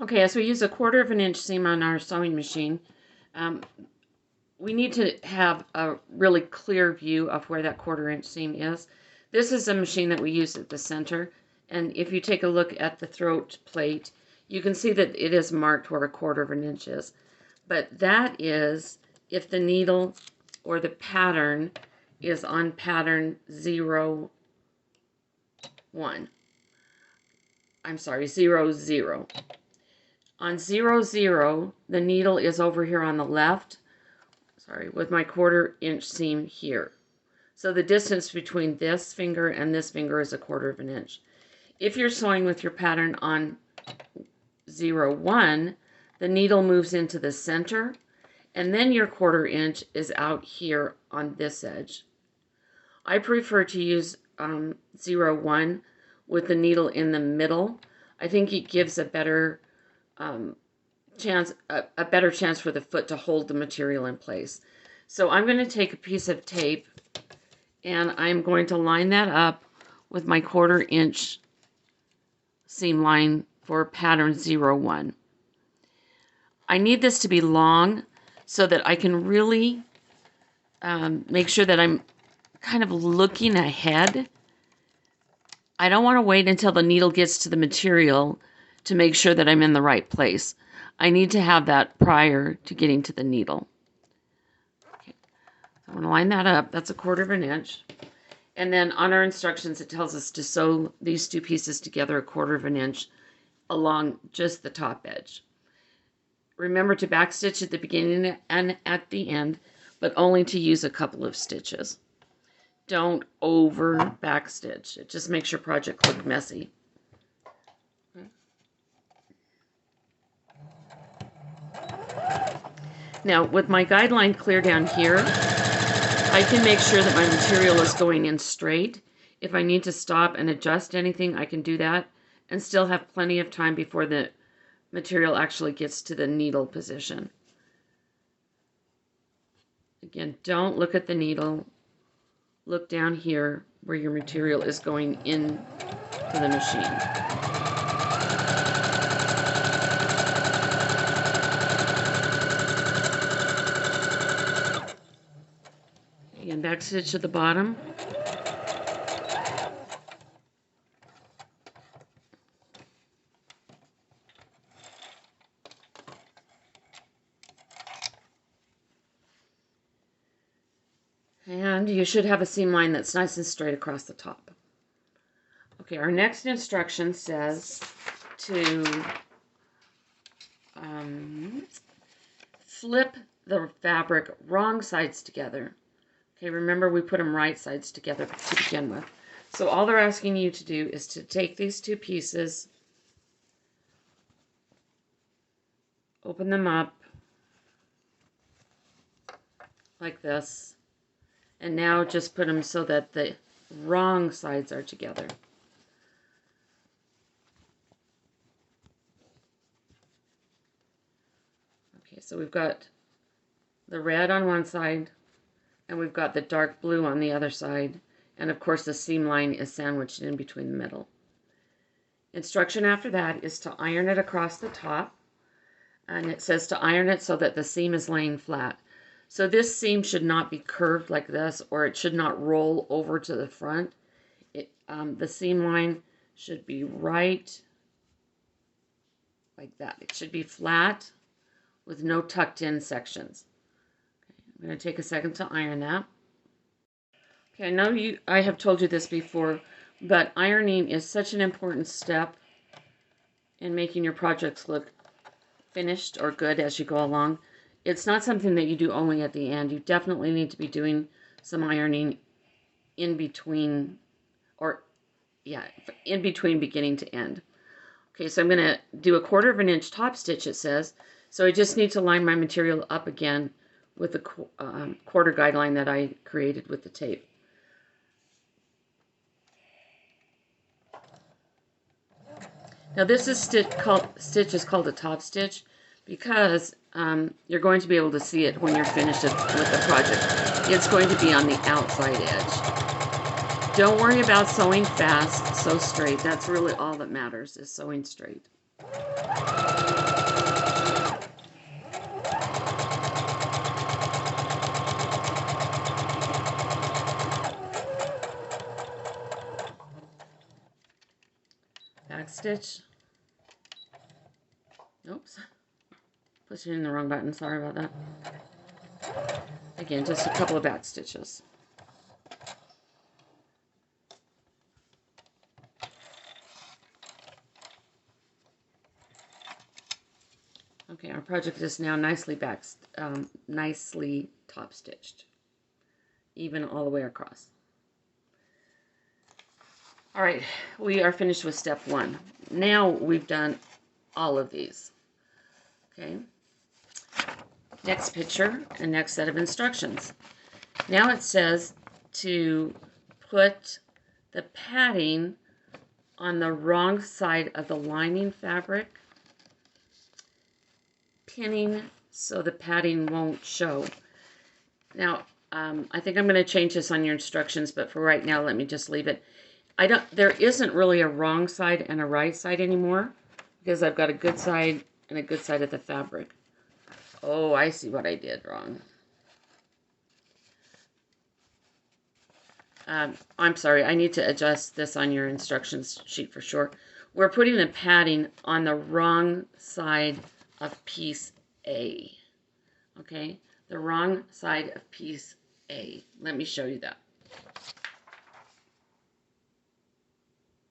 Okay, as we use a 1/4 of an inch seam on our sewing machine, um, we need to have a really clear view of where that 1/4 inch seam is. This is a machine that we use at the center, and if you take a look at the throat plate, you can see that it is marked where a 1/4 of an inch is. But that is if the needle or the pattern is on pattern 0, 1. I'm sorry, 0, 0. On 0, 0, the needle is over here on the left, sorry, with my 1/4 inch seam here. So the distance between this finger and this finger is a 1/4 of an inch. If you're sewing with your pattern on 0, 1, the needle moves into the center, and then your 1/4 inch is out here on this edge. I prefer to use 0, 1 with the needle in the middle. I think it gives a better chance for the foot to hold the material in place. So I'm going to take a piece of tape and I'm going to line that up with my 1/4 inch seam line for pattern 0, 1. I need this to be long so that I can really make sure that I'm kind of looking ahead. I don't want to wait until the needle gets to the material to make sure that I'm in the right place. I need to have that prior to getting to the needle. Okay. I'm going to line that up. That's a 1/4 of an inch. And then on our instructions, it tells us to sew these two pieces together a 1/4 of an inch along just the top edge. Remember to backstitch at the beginning and at the end, but only to use a couple of stitches. Don't over backstitch. It just makes your project look messy. Now, with my guideline clear down here, I can make sure that my material is going in straight. If I need to stop and adjust anything, I can do that and still have plenty of time before the material actually gets to the needle position. Again, don't look at the needle. Look down here where your material is going into the machine. Again, backstitch at the bottom. And you should have a seam line that's nice and straight across the top. Okay, our next instruction says to flip the fabric wrong sides together. Okay, remember we put them right sides together to begin with. So all they're asking you to do is to take these two pieces, open them up like this, and now just put them so that the wrong sides are together. Okay, so we've got the red on one side, and we've got the dark blue on the other side, and of course the seam line is sandwiched in between the middle. Instruction after that is to iron it across the top, and it says to iron it so that the seam is laying flat. So this seam should not be curved like this, or it should not roll over to the front. The seam line should be right like that. It should be flat with no tucked in sections. Okay, I'm going to take a second to iron that. Okay, I know I have told you this before, but ironing is such an important step in making your projects look finished or good as you go along. It's not something that you do only at the end. You definitely need to be doing some ironing in between, in between beginning to end. Okay, so I'm going to do a 1/4 of an inch top stitch, it says. So I just need to line my material up again with the 1/4 guideline that I created with the tape. Now this is stitch is called a top stitch because you're going to be able to see it when you're finished with the project. It's going to be on the outside edge. Don't worry about sewing fast, sew straight. That's really all that matters, is sewing straight. Back stitch. Oops. Pushing in the wrong button. Sorry about that. Again, just a couple of back stitches. Okay, our project is now nicely nicely top stitched, even all the way across. All right, we are finished with step 1. Now we've done all of these. Okay. Next picture and next set of instructions. Now it says to put the padding on the wrong side of the lining fabric, pinning so the padding won't show. Now, I think I'm going to change this on your instructions, but for right now, let me just leave it. There isn't really a wrong side and a right side anymore, because I've got a good side and a good side of the fabric. Oh, I see what I did wrong. I'm sorry, I need to adjust this on your instructions sheet for sure. We're putting the padding on the wrong side of piece A. Okay, the wrong side of piece A. Let me show you that.